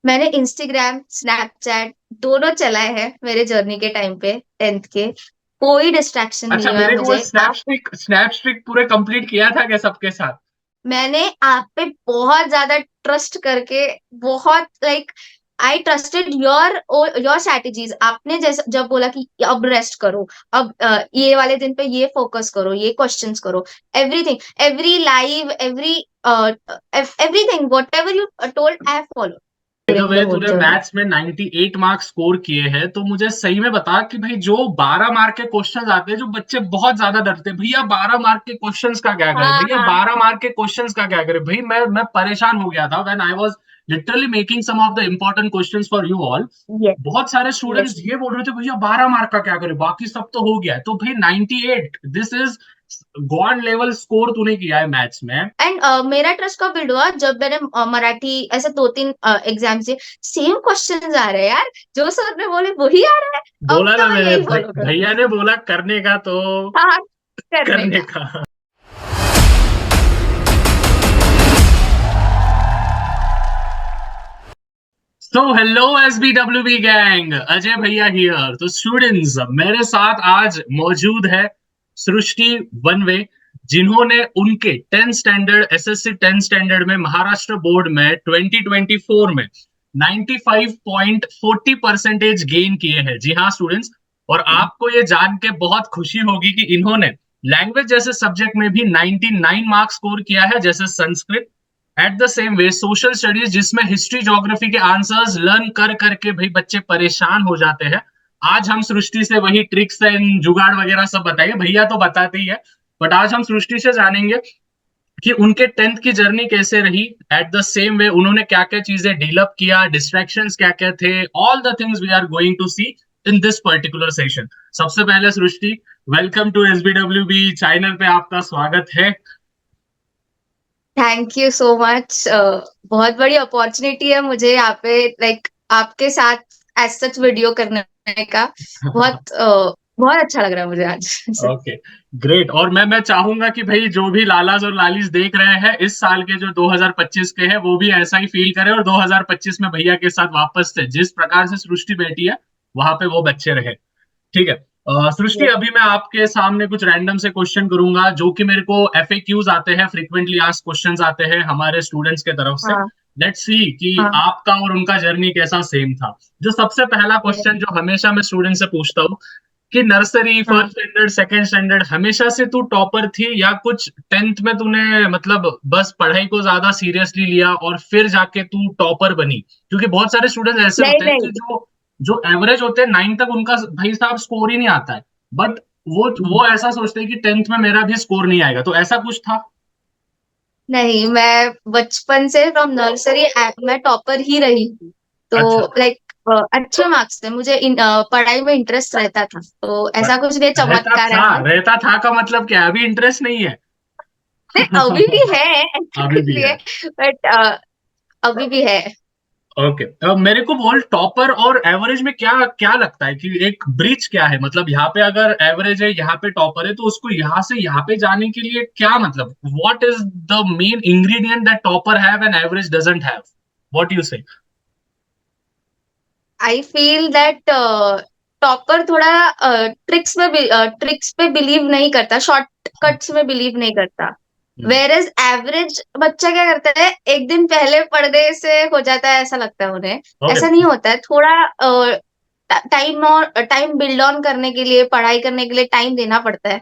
मैंने Instagram, Snapchat दोनों चलाए हैं मेरे जर्नी के टाइम पे 10th के। कोई डिस्ट्रैक्शन अच्छा, नहीं हुआ मेरे को वो मुझे। स्नैप स्ट्रिक पूरे कंप्लीट किया था क्या सबके साथ? मैंने आप पे बहुत ज्यादा ट्रस्ट करके, बहुत like I trusted your strategies. आपने जैसे जब बोला कि अब रेस्ट करो, अब ये वाले दिन पे ये फोकस करो, ये क्वेश्चंस करो, everything, every live, everything what ever you told, I follow by the during way, the whole तूने जर्नी। मैथ्स में 98 मार्क्स स्कोर किए हैं, तो मुझे सही में बता कि भाई जो 12 मार्क के क्वेश्चंस आते हैं, जो बच्चे बहुत ज्यादा डरते हैं, भैया 12 मार्क के क्वेश्चंस का क्या करें, हाँ भैया हाँ। 12 मार्क के क्वेश्चंस का क्या करें, भाई मैं परेशान हो गया था when I was literally making some of the important questions for you all. Yes बहुत सारे यस। स्टूडेंट्स ये बोल रहे थे भैया 12 मार्क का क्या करें, बाकी सब तो हो गया है। तो भाई 98, this is God level score तूने किया है मैथ्स में। एंड मेरा ट्रस्ट कब बिल्ड हुआ, जब मैंने मराठी ऐसे 2-3 एग्जाम से सेम क्वेश्चंस आ रहे हैं यार, जो सर ने बोले वही आ रहा है। अब बोला तो ना मैं मैंने, यही फॉलो भैया करूंगी। ने बोला करने का तो हाँ, करने करने का। का। So hello SBWB gang, Ajay भैया हियर। तो स्टूडेंट्स, मेरे साथ आज मौजूद है सृष्टि वनवे, जिन्होंने उनके 10 स्टैंडर्ड एसएससी 10 स्टैंडर्ड में महाराष्ट्र बोर्ड में 2024 में 95.40% गेन किए हैं। जी हाँ स्टूडेंट्स, और आपको ये जान के बहुत खुशी होगी कि इन्होंने लैंग्वेज जैसे सब्जेक्ट में भी 99 मार्क्स स्कोर किया है, जैसे Sanskrit. Eight the same way social studies, जिसमें हिस्ट्री ज्योग्राफी के आंसर्स लर्न कर करके भाई बच्चे परेशान हो जाते हैं। आज हम सृष्टि से वही ट्रिक्स एंड जुगाड़ वगैरह सब बताएंगे, भैया तो बताते ही है, बट आज हम सृष्टि से जानेंगे कि उनके 10th की जर्नी कैसे रही। एट द सेम वे उन्होंने क्या क्या चीजें डेवलप किया, डिस्ट्रैक्शंस क्या क्या थे, all the things we are going to see in this particular session. सबसे पहले Srishti, welcome to SBWB channel पे, आपका स्वागत है। Thank you so much. बहुत बड़ी अपॉर्चुनिटी है मुझे यहाँ पे, लाइक आपके साथ एज सच वीडियो करने का। बहुत अच्छा लग रहा है मुझे आज से। Okay, great. और मैं चाहूंगा कि भाई जो भी लालाज और लालीज देख रहे हैं इस साल के, जो 2025 के हैं, वो भी ऐसा ही फील करें और 2025 में भैया के साथ वापस से जिस प्रकार से सृष्टि बैठी है वहां पे वो बच्चे रहे। ठीक है। सृष्टि, Yes. अभी मैं आपके सामने कुछ रैंडम से क्वेश्चन करूंगा, जो कि मेरे को FAQs आते हैं, फ्रीक्वेंटली आस्क्ड क्वेश्चंस आते हैं हमारे स्टूडेंट्स के तरफ से। हाँ लेट्स सी कि हाँ। आपका और उनका जर्नी कैसा सेम था। जो सबसे पहला Yes. क्वेश्चन जो हमेशा मैं स्टूडेंट से पूछता हूँ कि नर्सरी, हाँ। फर्स्ट स्टैंडर्ड, सेकंड स्टैंडर्ड, हमेशा से तू टॉपर थी या कुछ 10th में तूने मतलब बस पढ़ाई को ज्यादा सीरियसली लिया और फिर जाके तू टॉपर बनी? क्योंकि बहुत सारे स्टूडेंट्स ऐसे नहीं होते हैं कि नहीं। जो जो एवरेज होते हैं 9 तक, उनका भाई साहब स्कोर ही नहीं आता है, बट वो ऐसा सोचते हैं कि 10th में मेरा भी स्कोर नहीं आएगा। तो ऐसा कुछ था? नहीं, मैं बचपन से फ्रॉम नर्सरी मैं टॉपर ही रही हूँ। तो अच्छा, लाइक अच्छे मार्क्स थे मुझे, पढ़ाई में इंटरेस्ट रहता था, तो ऐसा बट कुछ नहीं चमत्कार है मैं। रहता था का मतलब क्या है? अभी इंटरेस्ट नहीं है? नहीं, अभी भी है, ऐसा अभी कुछ भी नहीं है। है। बट अभी भी है। ओके, मेरे को बोल, टॉपर और एवरेज में क्या क्या लगता है कि एक ब्रिज क्या है? मतलब यहाँ पे अगर एवरेज है, यहाँ पे टॉपर है, तो उसको यहाँ से यहाँ पे जाने के लिए क्या मतलब, what is the main ingredient that topper have and average doesn't have? What you से? आई फील दैट टॉपर थोड़ा ट्रिक्स पे बिलीव नहीं करता, शॉर्टकट्स में बिलीव नहीं करता। वेर एज एवरेज बच्चा क्या करता है, एक दिन पहले पढ़ने से हो जाता है, ऐसा लगता है उन्हें। ओके, ऐसा नहीं होता है, थोड़ा टाइम और टाइम बिल्ड ऑन करने के लिए, पढ़ाई करने के लिए टाइम देना पड़ता है।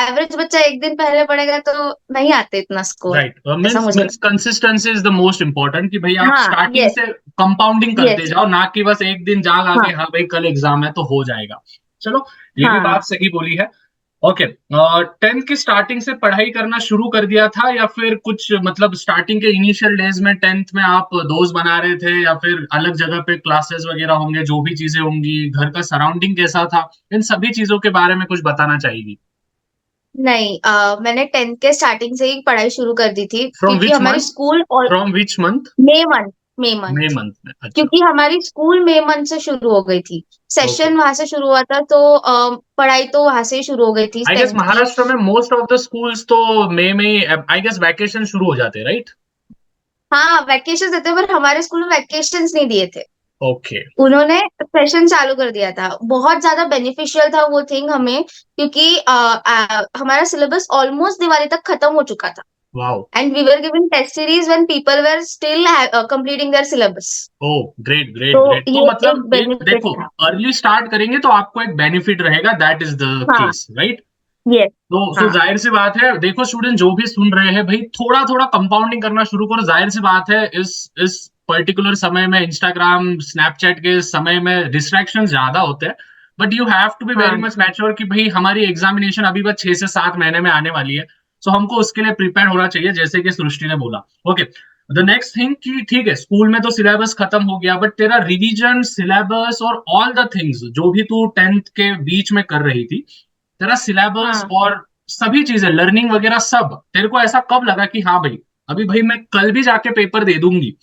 एवरेज बच्चा एक दिन पहले पढ़ेगा तो नहीं आते इतना स्कोर। राइट। ऐसा मीन्स मुझे मीन्स लगता consistency is the most important, कि भाई है। आप हाँ। स्टार्टिंग यस से कंपाउंडिंग करते यस। जाओ, ना कि बस एक दिन जाग हाँ आके हाँ भाई कल एग्जाम है तो हो जाएगा। चलो, ये भी हाँ। बात सही बोली है। ओके, 10th की स्टार्टिंग से पढ़ाई करना शुरू कर दिया था, या फिर कुछ मतलब स्टार्टिंग के इनिशियल डेज में 10th में आप दोस्त बना रहे थे, या फिर अलग जगह पे क्लासेस वगैरह होंगे, जो भी चीजें होंगी, घर का सराउंडिंग कैसा था, इन सभी चीजों के बारे में कुछ बताना चाहेगी? नहीं, मैंने 10th के स्टार्टिंग से ही पढ़ाई शुरू कर दी थी, फ्रॉम क्योंकि विच हमारी मंथ? स्कूल और from which month? May month, May May month, month में, अच्छा। क्योंकि हमारी स्कूल मई मंथ से शुरू हो गई थी। ओके, सेशन वहां से शुरू हुआ था, तो पढ़ाई तो वहां से ही शुरू हो गई थी आई गेस 10th की। महाराष्ट्र में मोस्ट ऑफ द स्कूल्स तो मई में आई गेस वैकेशन शुरू हो जाते हैं, राइट? हाँ वैकेशन देते, पर हमारे स्कूल में वैकेशन नहीं दिए थे। ओके। उन्होंने सेशन चालू कर दिया था। बहुत ज्यादा बेनिफिशियल था वो थिंग हमें, क्योंकि हमारा सिलेबस ऑलमोस्ट दिवाली तक खत्म हो चुका था। Wow. And we were giving test series when people were still completing their syllabus. Oh great great तो ग्रेट। तो ये एक मतलब एक बेनिफिट देखो, था। अर्ली स्टार्ट करेंगे तो आपको एक बेनिफिट रहेगा, दैट इज द हाँ। Case, right? यस। तो हाँ। जाहिर सी बात है, देखो स्टूडेंट जो भी सुन रहे हैं भाई, थोड़ा थोड़ा कंपाउंडिंग करना शुरू करो। जाहिर सी बात है, इस पर्टिकुलर समय में, इंस्टाग्राम स्नैपचैट के समय में डिस्ट्रैक्शन ज्यादा होते हैं। But you have to be very हाँ। मच मैच्योर कि भाई हमारी एग्जामिनेशन अभी बस 6 से 7 महीने में आने वाली है। सो हमको उसके लिए प्रिपेयर होना चाहिए, जैसे कि सृष्टि ने बोला। ओके, द नेक्स्ट थिंग कि ठीक है, स्कूल में तो सिलेबस खत्म हो गया, बट तेरा रिवीजन सिलेबस और ऑल द थिंग्स जो भी तू 10th के बीच में कर रही थी, तेरा सिलेबस हाँ। और सभी चीजें, लर्निंग वगैरह सब, तेरे को ऐसा कब लगा कि हाँ भाई, अभी भाई मैं कल भी जाके पेपर दे दूंगी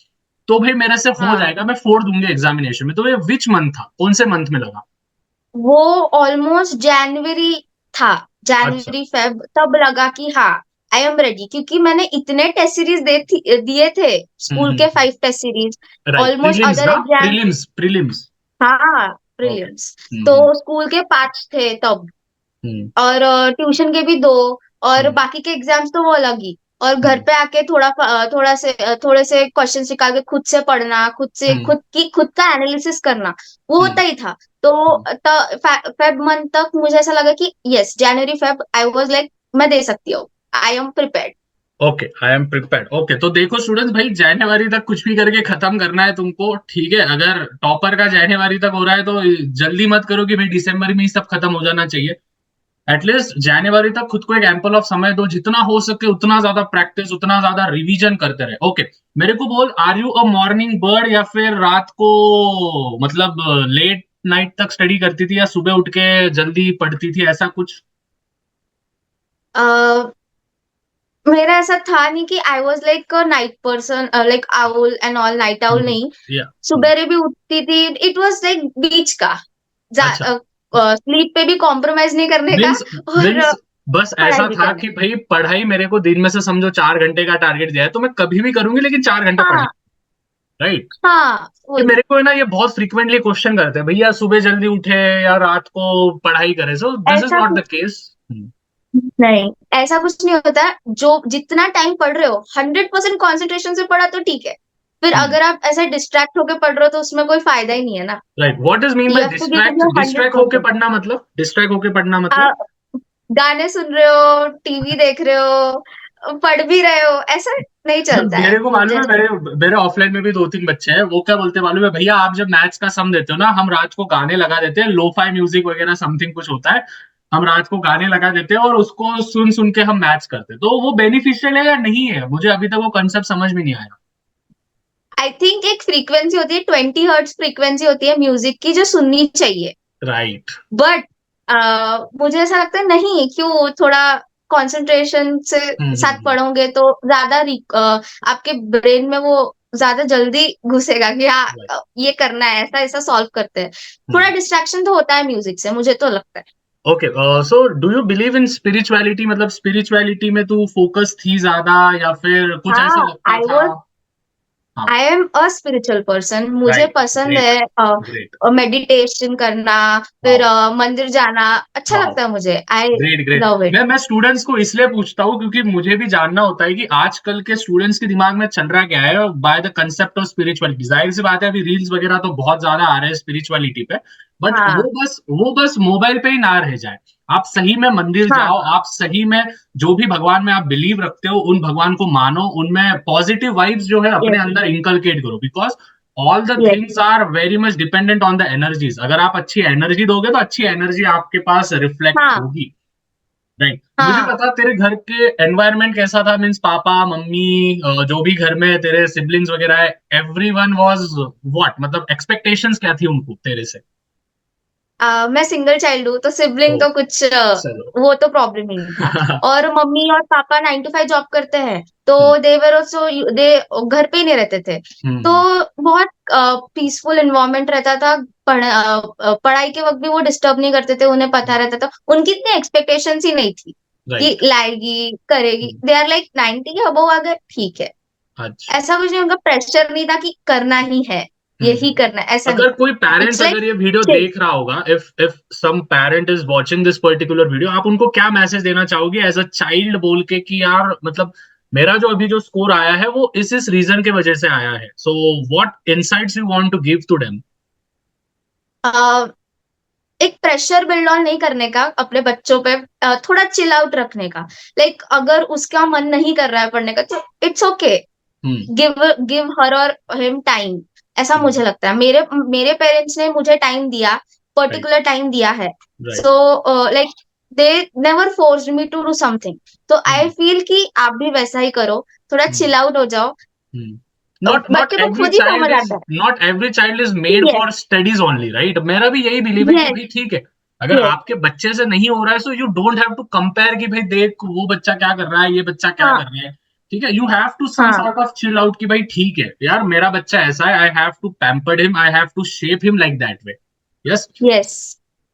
तो भाई मेरे से हो हाँ। जाएगा, मैं फोड़ दूंगी एग्जामिनेशन में? तो ये विच मंथ था, कौन से मंथ में लगा? वो ऑलमोस्ट जनवरी था। अच्छा। जनवरी फेब तब लगा कि हाँ, आई एम रेडी, क्योंकि मैंने इतने टेस्ट सीरीज दिए थे, स्कूल के 5 test series. Right, almost prelims other ना, एग्जाम। प्रीलिम्स। हाँ। ओके। प्रीलिम्स। तो हम्म। स्कूल के 5 थे तब। हम्म। और ट्यूशन के भी 2। और हम्म। बाकी के एग्जाम्स तो वो अलग ही। और घर हम्म। पे आके थोड़े से क्वेश्चन निकाल के खुद से पढ़ना, हम्म। खुद का एनालिसिस करना, वो हम्म। होता ही था। तो फेब मंथ तक मुझे ऐसा लगा कि yes, January Feb I was like मैं दे सकती हूँ, I am prepared. Okay, I am prepared. Okay, तो देखो स्टूडेंट्स, भाई जनवरी तक कुछ भी करके खत्म करना है तुमको, ठीक है? अगर टॉपर का जनवरी तक हो रहा है तो जल्दी मत करो कि भाई दिसंबर में ही सब खत्म हो जाना चाहिए। एटलीस्ट जनवरी तक खुद को एक एम्पल ऑफ समय दो, जितना हो सके उतना ज्यादा प्रैक्टिस, उतना ज्यादा रिवीजन करते रहे। ओके, मेरे को बोल, are you a morning bird या फिर रात को मतलब लेट नाइट तक स्टडी करती थी, या सुबह उठ के जल्दी पढ़ती थी, ऐसा कुछ? मेरा ऐसा था नहीं कि I was like night person, like owl and all, night owl नहीं। या। सुबेरे भी उठती थी। इट वाज लाइक बीच का, अच्छा। स्लीप पे भी कॉम्प्रोमाइज नहीं करने का। मीन्स और मीन्स बस पढ़ाई ऐसा भी था करने कि भाई पढ़ाई मेरे को दिन में से समझो 4 घंटे का टारगेट दिया है तो मैं कभी भी करूंगी, लेकिन 4 घंटे का। पढ़ाई। हाँ। राइट। हाँ कि वही। मेरे को है ना, ये बहुत फ्रीक्वेंटली क्वेश्चन करते हैं, भैया सुबह जल्दी उठे या रात को पढ़ाई करे? सो दिस इज ऐसा नॉट द कुछ केस। नहीं, ऐसा कुछ नहीं होता। जो जितना टाइम पढ़ रहे हो 100% कॉन्सेंट्रेशन से पढ़ा तो ठीक है। फिर अगर आप ऐसे डिस्ट्रैक्ट होके पढ़ रहे हो तो उसमें कोई फायदा ही नहीं है ना। Right, what is mean you by have to give distract? Your hundred distract होके परसेंट पढ़ना मतलब, डिस्ट्रैक्ट होके पढ़ना मतलब? गाने सुन रहे हो, टीवी देख रहे हो, पढ़ भी रहे हो, ऐसा नहीं चलता है मेरे को मालूम मुझे। है, मेरे ऑफलाइन में भी 2-3 बच्चे हैं, वो क्या बोलते हैं मालूम है भैया, आप जब मैथ्स का सम देते हो ना, हम रात को गाने लगा देते हैं, लोफाई म्यूजिक वगैरह समथिंग कुछ होता है, हम रात को गाने लगा देते हैं और उसको सुन सुन के हम मैथ्स करते हैं। तो वो बेनिफिशियल है या नहीं है, मुझे अभी तक वो कंसेप्ट समझ में नहीं आया। आई थिंक एक फ्रीक्वेंसी होती है, 20 हर्ट्ज फ्रीक्वेंसी होती है म्यूजिक की, जो सुननी चाहिए। राइट। बट मुझे ऐसा लगता है नहीं, क्यों थोड़ा कंसंट्रेशन से साथ हम्म। पढ़ोगे तो ज्यादा आपके ब्रेन में वो ज्यादा जल्दी घुसेगा कि हाँ, राइट। ये करना है, ऐसा ऐसा सॉल्व करते हैं। थोड़ा हम्म। डिस्ट्रैक्शन तो होता है म्यूजिक से, मुझे तो लगता है। Okay, so do you believe in spirituality? मतलब स्पिरिचुअलिटी में तू फोकस थी ज्यादा, या फिर कुछ ऐसा हाँ। लगता आई था? हाँ। I am a spiritual person. मुझे राइट। पसंद ग्रेट। ग्रेट। है मेडिटेशन करना, फिर वाओ। मंदिर जाना अच्छा वाओ। लगता है मुझे। I great great. Love it. मैं स्टूडेंट्स को इसलिए पूछता हूँ क्योंकि मुझे भी जानना होता है कि आजकल के स्टूडेंट्स के दिमाग में चल रहा क्या है by the concept of spirituality. जाहिर सी बात है, अभी रील्स वगैरह तो बहुत ज्यादा आ रहे हैं स्पिरिचुअलिटी पे, बट हाँ। वो बस मोबाइल पे ही ना रह जाए। आप सही में मंदिर हाँ। जाओ, आप सही में जो भी भगवान में आप बिलीव रखते हो उन भगवान को मानो, उनमें पॉजिटिव वाइब्स जो है अपने यस। अंदर इंकलकेट करो, because all the yes. Things are very much dependent on the energies. अगर आप अच्छी एनर्जी दोगे तो अच्छी एनर्जी आपके पास रिफ्लेक्ट हाँ। होगी। राइट। मुझे हाँ। बता, तेरे घर के एनवायरनमेंट कैसा था? मीन्स पापा मम्मी, जो भी घर में तेरे सिबलिंग्स वगैरह है, एवरीवन वाज व्हाट, मतलब एक्सपेक्टेशंस क्या थी उनको तेरे से? मैं सिंगल चाइल्ड हूँ, तो ओ, सिबलिंग तो कुछ चलो। वो तो प्रॉब्लम ही नहीं था। और मम्मी और पापा 9 to 5 जॉब करते हैं, तो हम्म। देवर ऑल्सो दे घर पे ही नहीं रहते थे। तो हम्म। बहुत पीसफुल इन्वायरमेंट रहता था। पढ़ाई के वक्त भी वो डिस्टर्ब नहीं करते थे, उन्हें पता रहता था। उनकी इतनी एक्सपेक्टेशंस ही नहीं थी कि राइट। लाएगी करेगी। दे आर लाइक 90 के अबव आ गए ठीक है। अच्छा। ऐसा कुछ नहीं, उनका प्रेशर नहीं था कि करना ही है, यही हम्म। करना है, ऐसा नहीं अगर था। कोई इट्स पेरेंट्स लाइक अगर ये वीडियो चिल। देख रहा होगा, if some parent is watching this particular video, आप उनको क्या मैसेज देना चाहोगे एज अ चाइल्ड, बोल के कि यार मतलब मेरा जो अभी जो स्कोर आया है वो इस रीजन के वजह से आया है, so what insights you want to give to them? एक प्रेशर बिल्ड ऑन नहीं करने का अपने बच्चों पे, थोड़ा चिल आउट रखने का। लाइक अगर उसका मन नहीं कर रहा है पढ़ने का तो it's okay, hmm. Give give her और हिम टाइम। ऐसा मुझे लगता है, मेरे मेरे पेरेंट्स ने मुझे टाइम दिया, राइट। पर्टिकुलर टाइम दिया है। Right. So like they never forced me to do something. तो आई फील कि आप भी वैसा ही करो, थोड़ा चिल आउट हो जाओ। नॉट बच्चे को एवरी खुद ही चाइल्ड समझ इज आता नॉट एवरी चाइल्ड इज है। Made yes, for studies only, right? मेरा भी यही बिलीव है कि यस, भाई ठीक है, अगर यस। आपके बच्चे से नहीं हो रहा है, so you don't have to compare कि भाई देख वो बच्चा क्या कर रहा है, ये बच्चा क्या हाँ, कर रहा है। ठीक है, यू हैव टू सम हाँ, सॉर्ट ऑफ चिल आउट कि भाई ठीक है यार, मेरा बच्चा ऐसा है, I have to pampered him, I have to shape him like that way. Yes. Yes.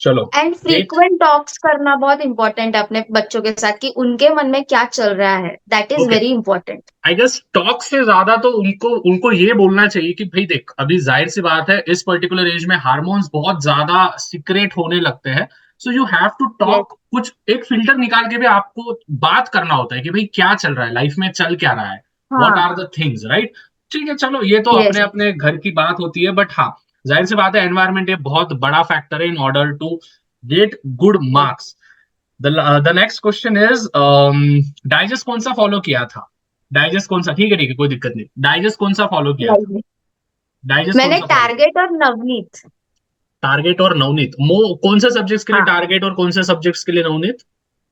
चलो। एंड एक, फ्रीक्वेंट टॉक्स करना बहुत इंपॉर्टेंट है अपने बच्चों के साथ, कि उनके मन में क्या चल रहा है, that is okay, very important. I guess talk से ज्यादा तो उनको उनको ये बोलना चाहिए कि भाई देख, अभी जाहिर सी बात है इस पर्टिकुलर एज में हार्मोन्स बहुत ज्यादा सीक्रेट होने लगते हैं, so you have to yes, talk, कुछ एक फिल्टर निकाल के भी आपको बात करना होता है कि भाई क्या चल रहा है लाइफ में, चल क्या रहा है, व्हाट हाँ, आर द थिंग्स, राइट? ठीक है, चलो ये तो अपने यस। अपने घर की बात होती है, बट हाँ, जाहिर सी बात है एनवायरमेंट ये बहुत बड़ा फैक्टर है in order to get good marks. The next question is, digest कौन सा फॉलो किया था? डाइजेस्ट कौन सा, ठीक है कोई दिक्कत नहीं, डाइजेस्ट कौन सा फॉलो किया था? लाइक डाइजेस्ट कौन मैंने सा फॉलो किया? टारगेट और नवनीत। टारगेट और नवनीत, मो कौन से सब्जेक्ट्स के लिए हाँ, टारगेट और कौन से सब्जेक्ट्स के लिए नवनीत?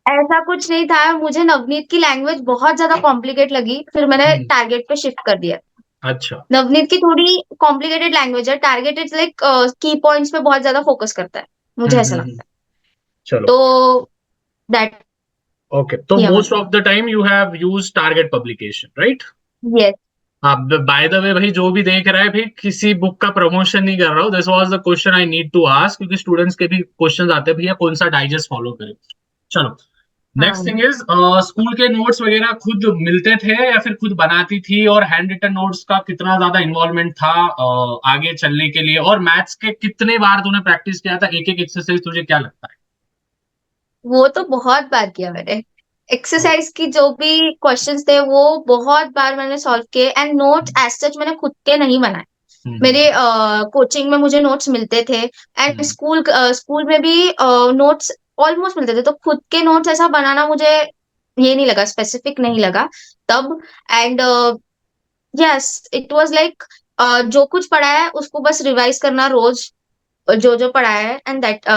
ऐसा कुछ नहीं था, मुझे नवनीत की लैंग्वेज बहुत ज्यादा कॉम्प्लिकेट लगी, फिर मैंने हम्म। टारगेट पे शिफ्ट कर दिया। अच्छा। नवनीत की थोड़ी कॉम्प्लिकेटेड लैंग्वेज है, टारगेट इज लाइक की पॉइंट्स पे बहुत ज्यादा फोकस करता है, मुझे ऐसा हम्म। लगता है। चलो। तो दैट ओके, तो किया मोस्ट मैंने। Of the time you have use target publication, right? Yes. अब बाय द वे भाई, जो भी देख रहा है भाई, किसी बुक का प्रमोशन नहीं कर रहा हूँ, this was the question I need to ask, क्योंकि स्टूडेंट्स के भी क्वेश्चन आते हैं भैया कौन सा डाइजेस्ट फॉलो करें। चलो, नेक्स्ट हाँ, थिंग इज, स्कूल के नोट्स वगैरह खुद मिलते थे या फिर खुद बनाती थी, और हैंड रिटन नोट्स का कितना ज्यादा इन्वॉल्वमेंट था आगे चलने के लिए, और मैथ्स के कितने बार तूने प्रैक्टिस किया था, एक एक एक्सरसाइज, तुझे क्या लगता वो तो बहुत बार किया मैंने। है? एक्सरसाइज की जो भी क्वेश्चंस थे वो बहुत बार मैंने सॉल्व किए, एंड नोट्स एज सच मैंने खुद के नहीं बनाए। हम्म। मेरे कोचिंग में मुझे नोट्स मिलते थे, एंड हम्म। स्कूल में भी नोट्स ऑलमोस्ट मिलते थे, तो खुद के नोट्स ऐसा बनाना मुझे ये नहीं लगा, स्पेसिफिक नहीं लगा तब। And yes, it was like जो कुछ पढ़ा है उसको बस रिवाइज करना रोज, जो जो पढ़ा है, एंड दैट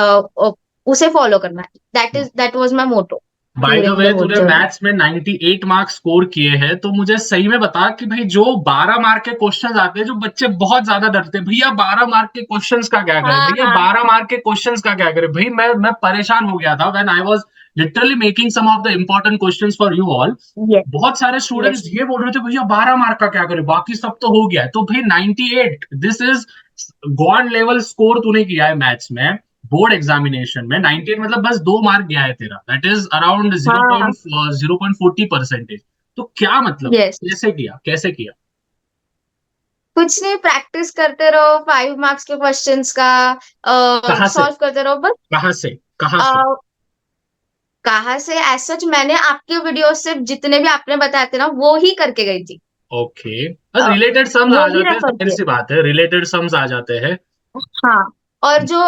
उसे फॉलो करना। That was my motto by the during the way, whole तूने जर्नी। मैथ्स में 98 मार्क्स स्कोर किए हैं, तो मुझे सही में बता कि भाई जो 12 मार्क के क्वेश्चंस आते हैं, जो बच्चे बहुत ज्यादा डरते हैं भैया 12 मार्क के क्वेश्चंस का क्या करें, हाँ, भैया हाँ। 12 मार्क के क्वेश्चंस का क्या करें, भाई मैं परेशान हो गया था when I was literally making some of the important questions for you all. Yes, बहुत सारे यस। स्टूडेंट्स ये बोल रहे थे भैया 12 मार्क का क्या करें, बाकी सब तो हो गया है, तो भाई 98, this is God level score तूने किया है मैथ्स में, बोर्ड एग्जामिनेशन में 98, मतलब बस 2 मार्क गया है तेरा, दैट इज अराउंड हाँ, 0.40%। तो क्या मतलब, यस। कैसे किया, कैसे किया? कुछ नहीं, प्रैक्टिस करते रहो 5 मार्क्स के क्वेश्चंस का, कहाँ से, सॉल्व करते रहो बस। कहाँ से, कहाँ से? अ, कहाँ से एज सच मैंने आपके वीडियो से जितने भी आपने बताए थे ना वो ही करके गई थी। ओके, बस अ, रिलेटेड सम्स वो आ ही जाते हैं, रेफर जाहिर किए। सी बात है, रिलेटेड सम्स आ जाते हैं। हाँ, और जो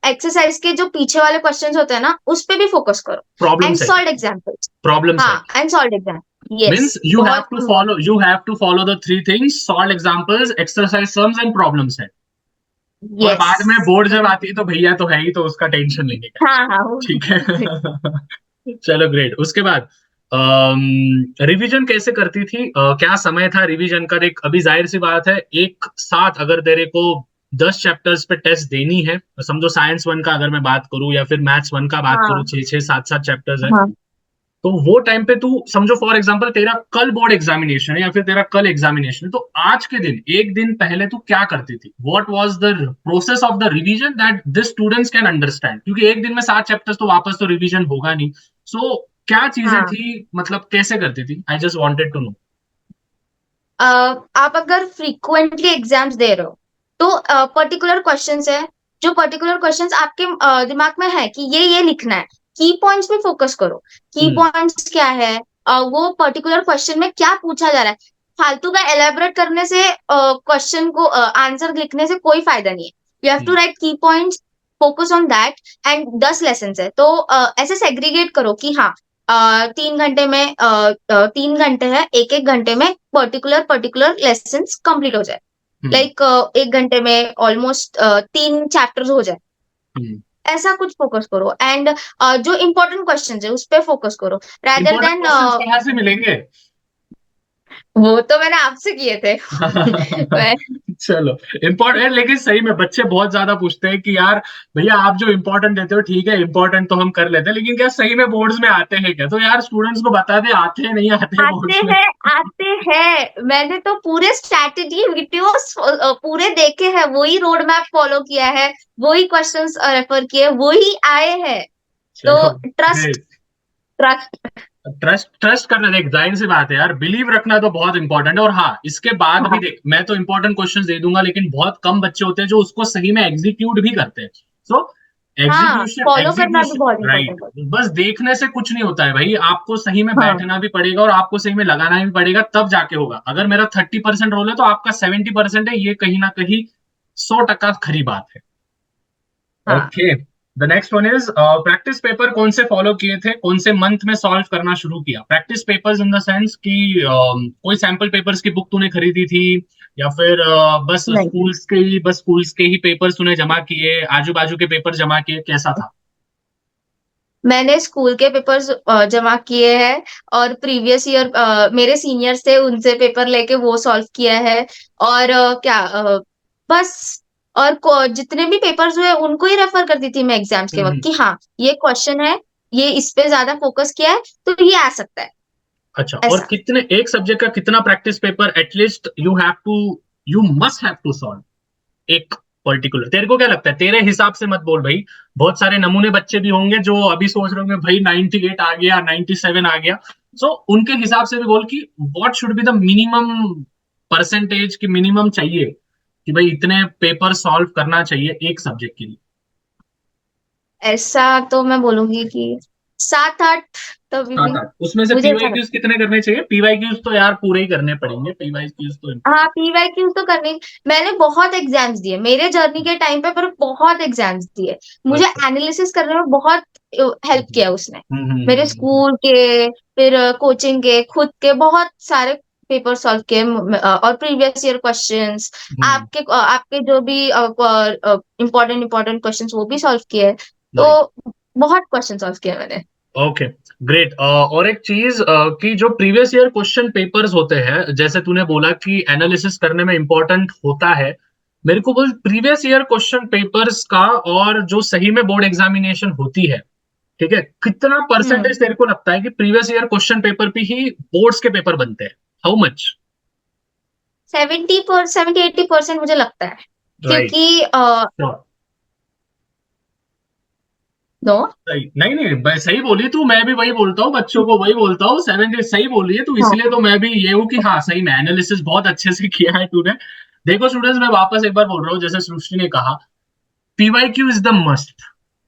एक्सरसाइज के जो पीछे वाले क्वेश्चंस होते हैं ना उस पे भी फोकस करो, problem and set, solve examples. Problem हाँ, set and solve exam. Yes, means you have बहुत to follow, important. you have to follow the three things: solve examples, exercise sums and problem set। और yes. बाद में board जब आती है तो भैया तो है ही, तो उसका टेंशन लेने का। हाँ, हाँ, वो ठीक है। चलो ग्रेट। उसके बाद रिवीजन कैसे करती थी, क्या समय था रिवीजन का? देख अभी जाहिर सी बात है, एक साथ अगर तेरे को 10 चैप्टर्स पे टेस्ट देनी है, समझो साइंस 1 का अगर मैं बात करूं या फिर मैथ्स 1 का बात करूं, हाँ, 6 6 7 7 चैप्टर्स है, हाँ, तो वो टाइम पे तू समझो फॉर एग्जांपल तेरा कल बोर्ड एग्जामिनेशन है या फिर तेरा कल एग्जामिनेशन है, तो आज के दिन एक दिन पहले तू क्या करती थी? What was the process of the revision that this students can understand, क्योंकि एक दिन में 7 चैप्टर्स तो वापस तो रिवीजन होगा नहीं, सो क्या चीजें हाँ। थी, मतलब कैसे करती थी? I just wanted to know. आप अगर फ्रीक्वेंटली एग्जाम्स दे रहे हो तो पर्टिकुलर क्वेश्चंस है, जो पर्टिकुलर क्वेश्चंस आपके दिमाग में है कि ये लिखना है, की पॉइंट्स पे फोकस करो। की हम्म पॉइंट्स क्या है, वो पर्टिकुलर क्वेश्चन में क्या पूछा जा रहा है। फालतू का एलेबोरेट करने से, क्वेश्चन को आंसर लिखने से कोई फायदा नहीं है। You have to hmm right key points, focus on that. And 10 lesson है तो ऐसे सेग्रीगेट करो कि हाँ, 3 घंटे में 3 घंटे है, एक एक घंटे में पर्टिकुलर पर्टिकुलर लेसन कंप्लीट हो जाए। हम्म लाइक 1 घंटे में ऑलमोस्ट 3 चैप्टर्स हो जाए। हम्म ऐसा कुछ फोकस करो। एंड जो इम्पोर्टेंट क्वेश्चन है उस पर फोकस करो, रादर इंपॉर्टेंट देन। क्वेश्चंस कहाँ से मिलेंगे? वो तो मैंने आपसे किए थे। मैं चलो, इम्पोर्टेंट, लेकिन सही में बच्चे बहुत ज्यादा पूछते हैं कि यार भैया आप जो इम्पोर्टेंट देते हो ठीक है, इम्पोर्टेंट तो हम कर लेते हैं, लेकिन क्या सही में बोर्ड्स में आते हैं क्या? तो यार स्टूडेंट्स को बता दे आते हैं नहीं आते हैं आते बोर्ड्स में। हैं, आते हैं। मैंने तो पूरे स्ट्रैटेजी वीडियोस पूरे देखे हैं, वही रोड मैप फॉलो किया है, वही क्वेश्चंस रेफर किए, वही आए हैं। तो चलो, ट्रस्ट, ट्रस्ट। ट्रस्ट ट्रस्ट करना, देख जाहिर सी बात है यार, बिलीव रखना तो बहुत इंपॉर्टेंट है। और हाँ, इसके बाद भी हाँ, देख, मैं तो इंपॉर्टेंट क्वेश्चंस दे दूंगा, लेकिन बहुत कम बच्चे होते हैं जो उसको सही में एग्जीक्यूट भी करते हैं। सो हाँ, एग्जीक्यूशन फॉलो करना भी बहुत एग्जीक्यूशन राइट। इंपॉर्टेंट है। बस देखने से कुछ नहीं होता है भाई, आपको सही में हाँ, बैठना भी पड़ेगा और आपको सही में लगाना भी पड़ेगा, तब जाके होगा। अगर मेरा 30% रोल है तो आपका 70% है, ये कहीं ना कहीं 100% खरी बात है। हाँ। Okay, the next one is practice paper कौन से फॉलो किए थे, कौन से मंथ में सॉल्व करना शुरू किया? Practice papers in the sense कि कोई सैंपल पेपर्स की बुक तूने खरीदी थी, या फिर नहीं, बस स्कूल्स के ही पेपर्स तूने जमा किए, आजू बाजू के पेपर जमा किए, कैसा था? मैंने स्कूल के पेपर्स जमा किए हैं, और प्रीवियस ईयर मेरे सीनियर्स थे उनसे पेपर लेके वो सॉल्व किया है। और बस, और जितने भी पेपर्स हुए उनको ही रेफर करती थी मैं एग्जाम्स के वक्त हम्म। कि हाँ, ये क्वेश्चन है, ये इस पे ज्यादा फोकस किया है तो ये आ सकता है। अच्छा, और ऐसा। कितने एक सब्जेक्ट का कितना practice paper at least you must have to solve एक पर्टिकुलर? तेरे को क्या लगता है, तेरे हिसाब से मत बोल भाई, बहुत सारे नमूने बच्चे भी होंगे जो अभी सोच रहे होंगे भाई 98 आ गया, 97 आ गया। सो उनके हिसाब से भी बोल कि what should be the minimum percentage की मिनिमम चाहिए कि भाई इतने पेपर सॉल्व करना चाहिए एक सब्जेक्ट के लिए। ऐसा तो मैं बोलूंगी कि 7-8, तभी हाँ भी। हाँ, उसमें से मुझे ऐसा पीवाईक्यूज लगता है। कितने करने चाहिए? पीवाईक्यूज तो यार पूरे ही करने पड़ेंगे, पीवाईक्यूज तो। हाँ, पीवाईक्यू तो करनी। मैंने बहुत एग्जाम्स दिए मेरे जर्नी के टाइम पे, पर बहुत एग्जाम्स दिए। मुझे अच्छा। एनालिसिस करने में बहुत हेल्प किया उसने। मेरे हम्म। स्कूल के, फिर कोचिंग के, खुद के बहुत सारे पेपर सॉल्व किए, और प्रीवियस ईयर क्वेश्चंस, हम्म आपके जो भी इम्पोर्टेंट इम्पोर्टेंट क्वेश्चंस वो भी सॉल्व किए। तो राइट। बहुत क्वेश्चन सॉल्व किए मैंने। Okay, great. और एक चीज कि जो प्रीवियस ईयर क्वेश्चन पेपर्स होते हैं, जैसे तूने बोला कि एनालिसिस करने में इंपॉर्टेंट होता है, मेरे को बोल प्रीवियस ईयर क्वेश्चन पेपर्स का और जो सही में बोर्ड एग्जामिनेशन होती है, ठीक है, कितना हम्म परसेंटेज तेरे को लगता है कि प्रीवियस ईयर क्वेश्चन पेपर पे ही बोर्ड्स के पेपर बनते हैं? How much? 70-80% मुझे लगता है। राइट। क्योंकि नो। सही नहीं नहीं, सही बोली तू, मैं भी वही बोलता हूँ, बच्चों को वही बोलता हूँ, 70 सही बोली है तू, हाँ, इसलिए तो मैं भी ये हूँ कि हाँ सही में एनालिसिस बहुत अच्छे से किया है तूने। देखो स्टूडेंट्स, मैं वापस एक बार बोल रहा हूँ, जैसे सृष्टि ने कहा, PYQ is the must.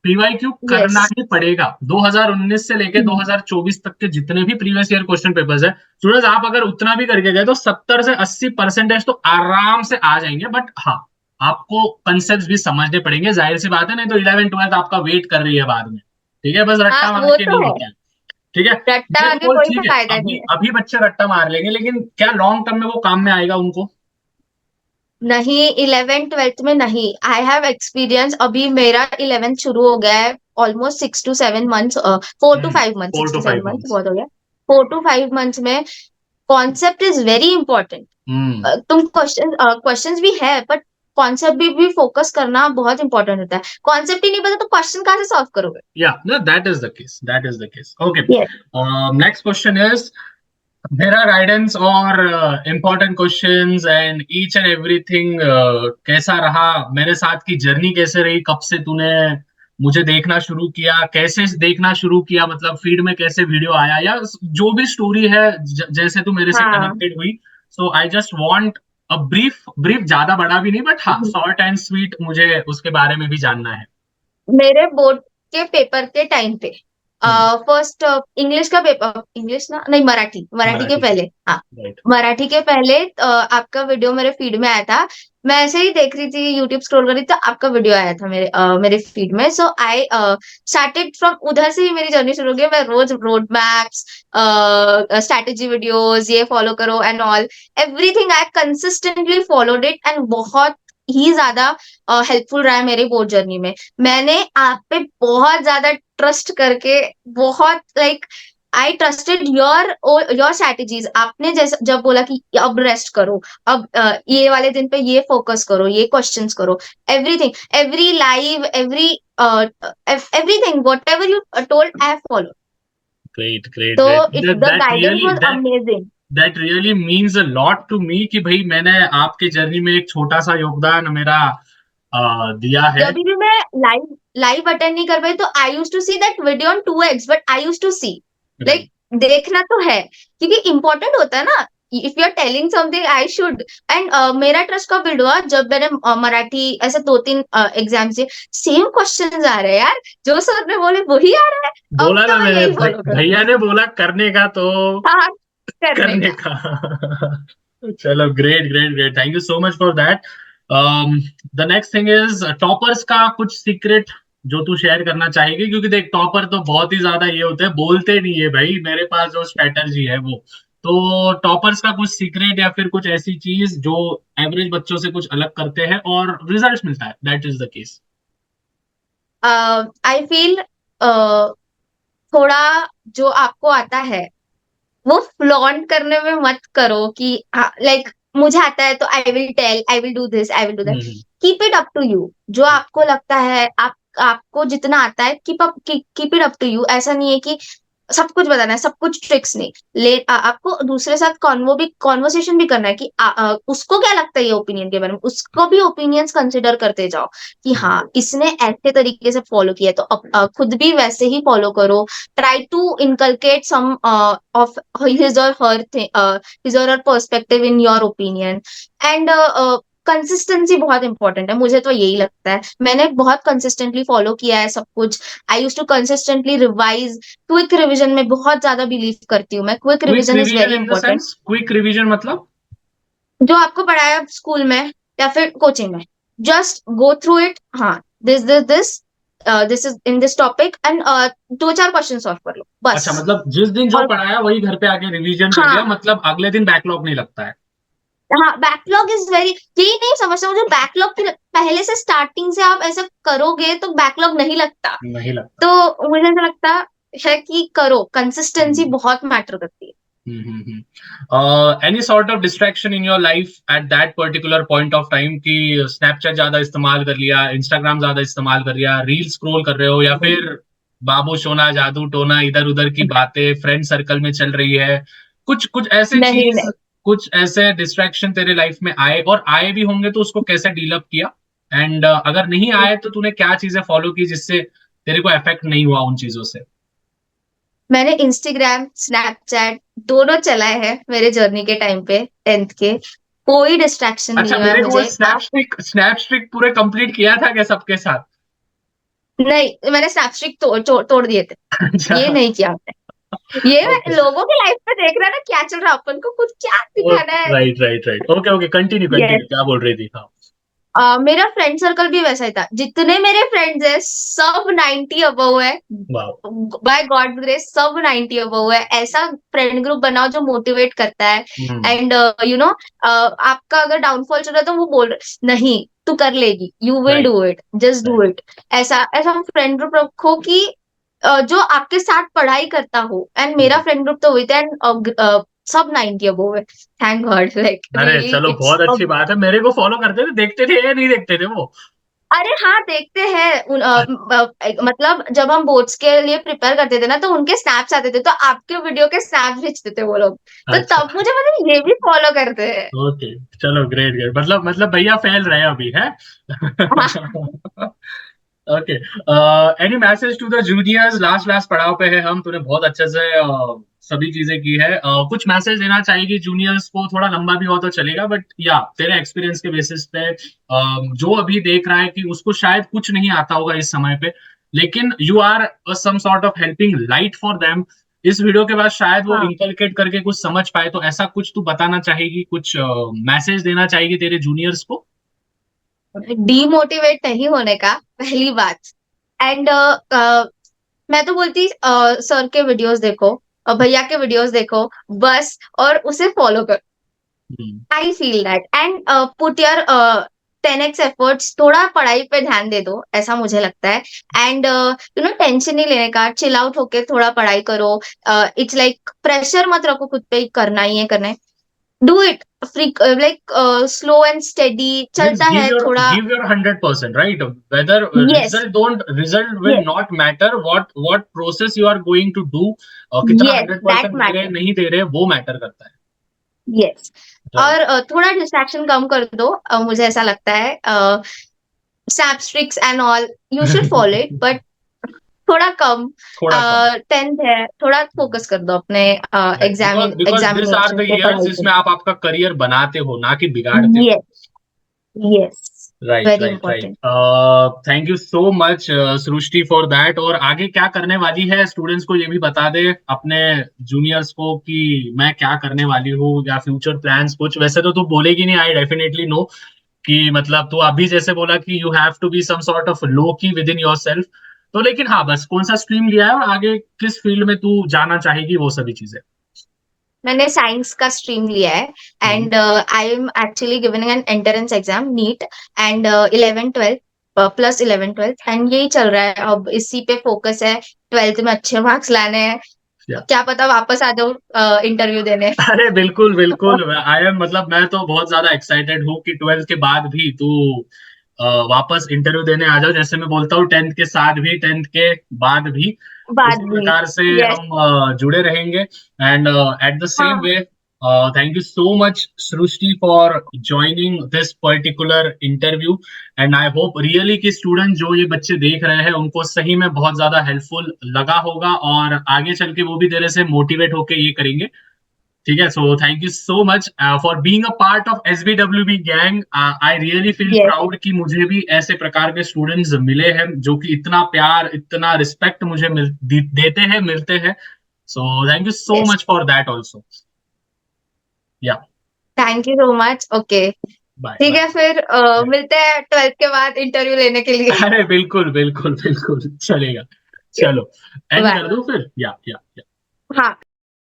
PYQ yes. करना ही पड़ेगा। 2019 से लेके 2024 तक के जितने भी प्रीवियस ईयर क्वेश्चन पेपर्स है, स्टूडेंट्स आप अगर उतना भी करके गए तो 70 से 80% तो आराम से आ जाएंगे। बट हाँ, आपको कंसेप्ट भी समझने पड़ेंगे, जाहिर सी बात है, नहीं तो 11th 12th आपका वेट कर रही है बाद में। ठीक है, बस हाँ, रट्टा मार वो के तो नहीं है। होता है। ठीक है, रट्टा मेरे मारने को में बोल कोई ठीक है, फायदा नहीं अभी है। अभी बच्चे रट्टा मार लेंगे, लेकिन क्या लॉन्ग टर्म में वो काम में आएगा उनको? नहीं, 11th 12th में नहीं। आई हैव एक्सपीरियंस, अभी मेरा 11th शुरू हो गया है। Almost 6 to 7 months, 4 to 5 months, four six to to five seven months months बहुत हो गया। 4 to 5 months में concept is very important. Hmm तुम क्वेश्चंस भी है, बट कॉन्सेप्ट भी फोकस करना बहुत इंपॉर्टेंट होता है। कॉन्सेप्ट ही नहीं पता तो क्वेश्चन कहाँ से सॉल्व करोगे। या no, that is the case, that is the case. Okay, yes. next question is, मेरा गाइडेंस और important questions and each and everything कैसा रहा, मेरे साथ की जर्नी कैसे रही, कब से तूने मुझे देखना शुरू किया, कैसे देखना शुरू किया, मतलब फीड में कैसे वीडियो आया, या जो भी स्टोरी है, जैसे तू मेरे से हाँ, कनेक्टेड हुई, so I just want a brief brief, ज्यादा बड़ा भी नहीं बट हाँ शॉर्ट एंड स्वीट, मुझे उसके बारे में भी जानना है। मेरे बोर्ड के पेपर के टाइम पे हम्म। फर्स्ट इंग्लिश का पेपर, इंग्लिश ना नहीं, मराठी, मराठी के मराठी। पहले, हाँ, राइट। मराठी के पहले आपका वीडियो मेरे फीड में आया था। मैं ऐसे ही देख रही थी, यूट्यूब स्क्रॉल कर रही थी, तो आपका वीडियो आया था मेरे फीड में। सो आई स्टार्टेड फ्रॉम उधर से ही मेरी जर्नी शुरू हो गई। मैं रोज रोड मैप्स, स्ट्रैटेजी वीडियोस, ये फॉलो करो and all, everything I consistently followed it, and बहुत ही ज्यादा हेल्पफुल रहा है मेरी बोर्ड जर्नी में। मैंने आप पे बहुत ज्यादा ट्रस्ट करके, बहुत like I trusted your strategies. आपने जैसे जब बोला कि अब रेस्ट करो, अब ये वाले दिन पे ये फोकस करो, ये क्वेश्चंस करो, everything, every live, everything what ever you told, I follow. Great great तो great. It the that guidance really was amazing. That really means a lot to me कि भाई मैंने आपके जर्नी में एक छोटा सा योगदान मेरा दिया है। जब भी मैं लाइव लाइव अटेंड नहीं कर पाई, तो I use to see that video on 2x, but I use to see right. Like, देखना तो है क्योंकि इम्पोर्टेंट होता है ना। If you are telling something I should. And मेरा ट्रस्ट कब बिल्ड हुआ, जब मैंने मराठी ऐसे 2-3 एग्जाम से सेम क्वेश्चंस आ रहे हैं यार, जो सर ने बोले वही आ रहा है, अब बोला तो ना मैं मैंने, यही फॉलो भैया करूंगी। ने बोला करने का तो हाँ, करने करने का। का। चलो great great great, thank you so much for that. The next thing is toppers का कुछ सीक्रेट जो तू शेयर करना चाहेगी, क्योंकि देख टॉपर तो बहुत ही ज्यादा ये होते हैं, बोलते नहीं है भाई, मेरे पास जो स्ट्रेटजी है वो। तो टॉपर्स का कुछ सीक्रेट या फिर कुछ ऐसी चीज जो एवरेज बच्चों से कुछ अलग करते हैं और रिजल्ट मिलता है, that is the case. I feel थोड़ा जो आपको आता है वो फ्लॉन्ट करने में मत करो कि लाइक मुझे आता है तो I will tell, I will do this, I will do that. Hmm. Keep it up to you. जो आपको लगता है, आपको जितना आता है, keep it up to you. ऐसा नहीं है कि सब कुछ बताना है, सब कुछ ट्रिक्स नहीं। आपको दूसरे साथ कॉन्वर्सेशन भी करना है कि उसको क्या लगता है ये ओपिनियन के बारे में, उसको भी ओपिनियंस कंसिडर करते जाओ कि हाँ इसने ऐसे तरीके से फॉलो किया है, तो खुद भी वैसे ही फॉलो करो। Try to inculcate some of his or her his or her perspective in your opinion. And consistency बहुत इंपॉर्टेंट है, मुझे तो यही लगता है। मैंने बहुत कंसिस्टेंटली फॉलो किया है सब कुछ। I use to consistently revise. Quick revision में बहुत ज्यादा बिलीव करती हूँ मैं। Quick quick revision is revision very in the important. Sense, quick revision मतलब? जो आपको पढ़ाया स्कूल में या फिर कोचिंग में, जस्ट गो थ्रू इट। हाँ, this is in this topic, and 2-4 question solve कर लो बस। अच्छा, मतलब जिस दिन जो और पढ़ाया वही घर पे आके रिवीजन कर लिया, हाँ, मतलब अगले दिन बैकलॉग नहीं लगता है। हाँ, बैकलॉग इज वेरी, यही नहीं समझता मुझे बैकलॉग की। पहले से स्टार्टिंग से आप ऐसा करोगे तो बैकलॉग नहीं लगता। नहीं लगता। तो मुझे ऐसा लगता है कि करो, कंसिस्टेंसी हम्म। बहुत मैटर करती है। Any sort of distraction in your life at that particular point of time कि स्नैपचैट ज्यादा इस्तेमाल कर लिया, इंस्टाग्राम ज्यादा इस्तेमाल कर लिया, रील स्क्रॉल कर रहे हो, या फिर बाबू सोना जादू टोना इधर उधर की बातें फ्रेंड सर्कल में चल रही है, कुछ कुछ ऐसे नहीं, चीज, नहीं, कुछ ऐसे डिस्ट्रैक्शन तेरे लाइफ में आए, और आए भी होंगे तो उसको कैसे डील अप किया, एंड अगर नहीं आए तो तूने क्या चीजें फॉलो की जिससे तेरे को इफेक्ट नहीं हुआ उन चीजों से? मैंने इंस्टाग्राम, स्नैपचैट दोनों चलाए हैं मेरे जर्नी के टाइम पे, 10th के। कोई डिस्ट्रैक्शन अच्छा, नहीं हुआ है मेरे को वो मुझे। स्नैप स्ट्रिक पूरे कंप्लीट किया था क्या सबके साथ? नहीं, मैंने स्नैपस्ट्रिक तोड़ दिए थे। अच्छा। ये नहीं किया मैंने। ये ओके। लोगों की लाइफ में देख रहा है ना क्या चल रहा है, अपन को कुछ क्या दिखाना है। Right right right, okay okay, continue yes. Continue, क्या बोल रही थी? हाँ। मेरा फ्रेंड सर्कल भी वैसा ही था। जितने मेरे फ्रेंड्स हैं सब 90 अबव है। वाह। बाय गॉड ग्रेस सब 90 अबव है। ऐसा फ्रेंड ग्रुप बनाओ जो मोटिवेट करता है। हम्म। एंड आपका अगर डाउनफॉल चल रहा है तो वो बोल रहे नहीं तू कर लेगी, you will write do it, just do right. It. ऐसा ऐसा फ्रेंड ग्रुप रखो कि जो आपके साथ पढ़ाई करता हो। एंड मेरा फ्रेंड ग्रुप तो हुई था, एंड सब 90 अबव है। थैंक गॉड, लाइक अरे रियली चलो, इट्स। बहुत अच्छी बात है। मेरे को फॉलो करते थे, देखते थे या नहीं देखते थे वो? अरे हाँ, देखते हैं मतलब जब हम बोर्ड्स के लिए प्रिपेयर करते थे ना, तो उनके स्नैप्स आते थे, तो आपके वीडियो के स्नैप्स भेजते थे वो लोग। तो अच्छा। तब मुझे मतलब ये भी फॉलो करते हैं। ओके। चलो ग्रेट ग्रेट, मतलब भैया फेल रहे अभी है। हाँ, okay. Any message to the juniors? Last last पड़ाव पे है हम, तूने बहुत अच्छे से सभी चीजें की है। कुछ मैसेज देना चाहिए जूनियर्स को, थोड़ा लंबा भी हो तो चलेगा, बट या तेरे एक्सपीरियंस के बेसिस पे जो अभी देख रहा है कि उसको शायद कुछ नहीं आता होगा इस समय पे, लेकिन you are some sort of helping light for them. इस वीडियो के बाद शायद वो हाँ, इंकलकेट करके कुछ समझ पाए, तो ऐसा कुछ तू बताना चाहेगी, कुछ मैसेज देना चाहेगी तेरे जूनियर्स को? डीमोटिवेट नहीं होने का, पहली बात। एंड मैं तो बोलती सर के वीडियोस देखो और भैया के वीडियोस देखो बस, और उसे फॉलो करो। Hmm. I feel that, and put your 10x efforts, थोड़ा पढ़ाई पे ध्यान दे दो, ऐसा मुझे लगता है। एंड टेंशन नहीं लेने का, चिल आउट होके थोड़ा पढ़ाई करो। इट्स लाइक प्रेशर मत रखो खुद पे, करना ही है करना है। Do it free, like slow and steady Means चलता है थोड़ा। give your 100%, right? Whether yes, result will yes, not matter, what process you are going to do, कितना यस, दैट 100% दे रहे मैटर। नहीं दे रहे वो मैटर करता है। यस। राइट। और थोड़ा डिस्ट्रैक्शन कम कर दो, मुझे ऐसा लगता है। Snap tricks and all you should follow it, but थोड़ा कम। थोड़ा कम। 10th है, थोड़ा फोकस कर दो अपने exam because this are examination the pay, years पढ़ाई पे। जिसमें आप आपका करियर बनाते हो, ना कि बिगाड़ते हो। Yes, yes, right, very right, right. Important. Thank you so much Srishti for that. और आगे क्या करने वाली है स्टूडेंट्स को ये भी बता दे, अपने जूनियर्स को, कि मैं क्या करने वाली हूँ, या फ्यूचर प्लान्स कुछ। वैसे तो तू बोलेगी नहीं, आई डेफिनेटली नो, कि मतलब तू अभी जैसे बोला कि you have to be some sort of low key with in your self. तो लेकिन हाँ, बस कौन सा स्ट्रीम लिया है और आगे किस फील्ड में तू जाना चाहेगी, वो सभी चीजें। मैंने साइंस का स्ट्रीम लिया है, hmm. And I am actually giving an entrance exam NEET, and 11th 12th plus 11th 12th, and यही चल रहा है, अब इसी पे फोकस है। 12th में अच्छे मार्क्स लाने हैं, क्या पता वापस आ जाऊं इंटरव्यू देने। अरे बिल्कुल बिल्कुल, आई एम, मतलब मैं तो बहुत ज्यादा एक्साइटेड हूँ कि 12th के बाद भी तू वापस इंटरव्यू देने आ जाओ। जैसे मैं बोलता हूँ 10th के साथ भी, 10th के बाद भी बाद उसी भी। प्रकार से यस। हम जुड़े रहेंगे। एंड एट द सेम हाँ, way, thank you so much Srishti for joining this particular interview. And I hope really कि स्टूडेंट जो ये बच्चे देख रहे हैं उनको सही में बहुत ज्यादा हेल्पफुल लगा होगा, और आगे चल के वो भी तेरे से मोटिवेट होके ये करेंगे। ठीक है, सो thank you so much for being a part of SBWB gang. I really feel yes, proud कि मुझे भी ऐसे प्रकार के स्टूडेंट्स मिले हैं जो कि इतना प्यार, इतना रिस्पेक्ट मुझे देते हैं, मिलते हैं। So thank you so yes. Much for that also. Yeah, thank you so much. Okay, bye ठीक बाय। है, फिर मिलते हैं 12th के बाद इंटरव्यू लेने के लिए। अरे बिल्कुल बिल्कुल बिल्कुल, चलेगा। चलो, एंड बाय। कर दूं फिर? या। हाँ।